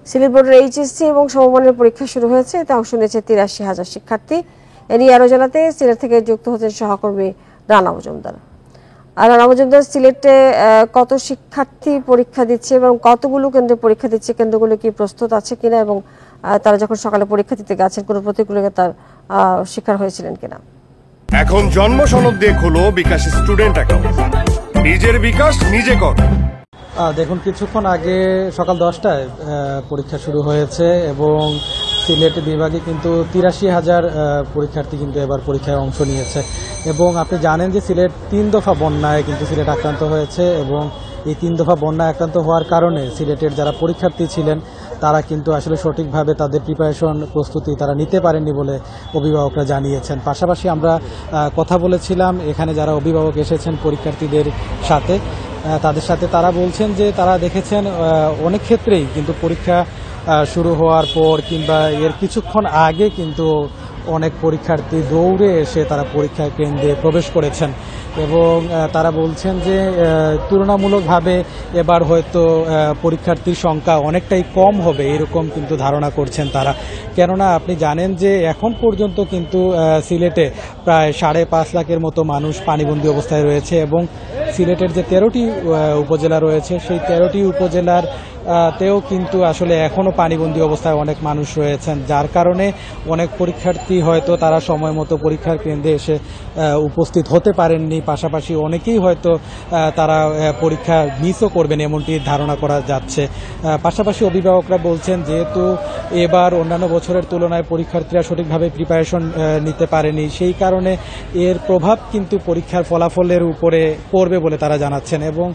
সিলেট বোর্ডের এইচএসসি এবং সমমানের পরীক্ষা শুরু হয়েছে। এতে অংশ নিয়েছে ৮৩,০০০ শিক্ষার্থী। এ নিয়ে আরো জানাতে সিলেট থেকে যুক্ত হচ্ছেন সহকর্মী রানা মজুমদার। আর রানা মজুমদার, সিলেটে কত শিক্ষার্থী পরীক্ষা দিচ্ছে এবং কতগুলো কেন্দ্রে পরীক্ষা দিচ্ছে, কেন্দ্রগুলো কি প্রস্তুত আছে কিনা এবং তারা যখন সকালে পরীক্ষা দিতে গেছেন কোনো প্রতিকূলতার শিকার হয়েছিলেন কিনা? এখন জন্ম সনদ দিয়ে খোলো বিকাশ স্টুডেন্ট অ্যাকাউন্ট। নিজের বিকাশ নিজে কর। দেখুন, কিছুক্ষণ আগে সকাল 10টায় পরীক্ষা শুরু হয়েছে এবং সিলেট বিভাগে কিন্তু ৮৩,০০০ পরীক্ষার্থী কিন্তু এবার পরীক্ষায় অংশ নিয়েছে। এবং আপনি জানেন যে সিলেট ৩ দফা বন্যায় কিন্তু সিলেট আক্রান্ত হয়েছে এবং এই ৩ দফা বন্যায় আক্রান্ত হওয়ার কারণে সিলেটের যারা পরীক্ষার্থী ছিলেন তারা কিন্তু আসলে সঠিকভাবে তাদের প্রিপারেশন প্রস্তুতি তারা নিতে পারেননি বলে অভিভাবকরা জানিয়েছেন। পাশাপাশি আমরা কথা বলেছিলাম এখানে যারা অভিভাবক এসেছেন পরীক্ষার্থীদের সাথে, তাদের সাথে তারা বলছেন যে তারা দেখেছেন অনেক ক্ষেত্রেই কিন্তু পরীক্ষা শুরু হওয়ার পর কিংবা এর কিছুক্ষণ আগে কিন্তু অনেক পরীক্ষার্থী দৌড়ে এসে তারা পরীক্ষা কেন্দ্রে প্রবেশ করেছেন এবং তারা বলছেন যে তুলনামূলকভাবে এবার হয়তো পরীক্ষার্থীর সংখ্যা অনেকটাই কম হবে এরকম কিন্তু ধারণা করছেন তারা। কেননা আপনি জানেন যে এখন পর্যন্ত কিন্তু সিলেটে প্রায় ৫.৫ লাখের মতো মানুষ পানিবন্দী অবস্থায় রয়েছে এবং সিলেটের যে ১৩টি উপজেলা রয়েছে সেই ১৩টি উপজেলার তেও কিন্তু আসলে এখনও পানিবন্দী অবস্থায় অনেক মানুষ রয়েছেন, যার কারণে অনেক পরীক্ষার্থী হয়তো তারা সময় মতো পরীক্ষার কেন্দ্রে এসে উপস্থিত হতে পারেননি। পাশাপাশি অনেকেই হয়তো তারা পরীক্ষা মিসও করবেন এমনটি ধারণা করা যাচ্ছে। পাশাপাশি অভিভাবকরা বলছেন যেহেতু এবার অন্যান্য বছরের তুলনায় পরীক্ষার্থীরা সঠিকভাবে প্রিপারেশন নিতে পারেনি, সেই কারণে এর প্রভাব কিন্তু পরীক্ষার ফলাফলের উপরে পড়বে বলে তারা জানাচ্ছেন এবং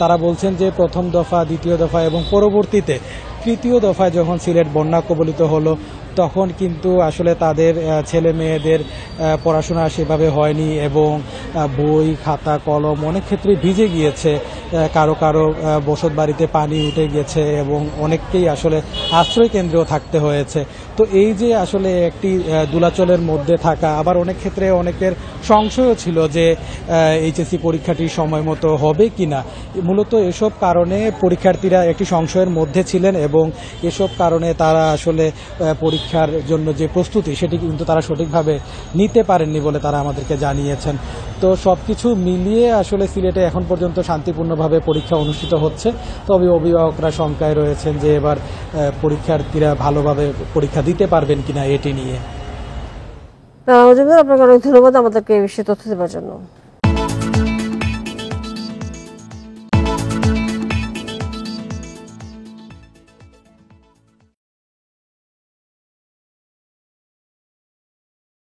তারা বলছেন যে প্রথম দফা, দ্বিতীয় দফা এবং পরবর্তীতে তৃতীয় দফায় যখন সিলেট বন্যা কবলিত হলো তখন কিন্তু আসলে তাদের ছেলে মেয়েদের পড়াশোনা সেভাবে হয়নি এবং বই, খাতা, কলম অনেক ক্ষেত্রে ভিজে গিয়েছে, কারো কারো বসত বাড়িতে পানি উঠে গেছে এবং অনেককেই আসলে আশ্রয় কেন্দ্রেও থাকতে হয়েছে। তো এই যে আসলে একটি দোলাচলের মধ্যে থাকা, আবার অনেক ক্ষেত্রে অনেকের সংশয়ও ছিল যে এইচএসসি পরীক্ষাটি সময় মতো হবে কিনা। মূলত এসব কারণে পরীক্ষার্থীরা একটি সংশয়ের মধ্যে ছিলেন এবং এসব কারণে তারা আসলে পরীক্ষার জন্য যে প্রস্তুতি সেটি কিন্তু তারা সঠিকভাবে নিতে পারেননি বলে তারা আমাদেরকে জানিয়েছেন। তো সবকিছু মিলিয়ে আসলে সিলেটে এখন পর্যন্ত শান্তিপূর্ণভাবে পরীক্ষা অনুষ্ঠিত হচ্ছে, তবে অভিভাবকরা শঙ্কায় রয়েছেন যে এবার পরীক্ষার্থীরা ভালোভাবে পরীক্ষা দিতে পারবেন কিনা এটি নিয়ে। আপনাকে অনেক ধন্যবাদ আমাদেরকে এই বিষয়ে তথ্য দেওয়ার জন্য।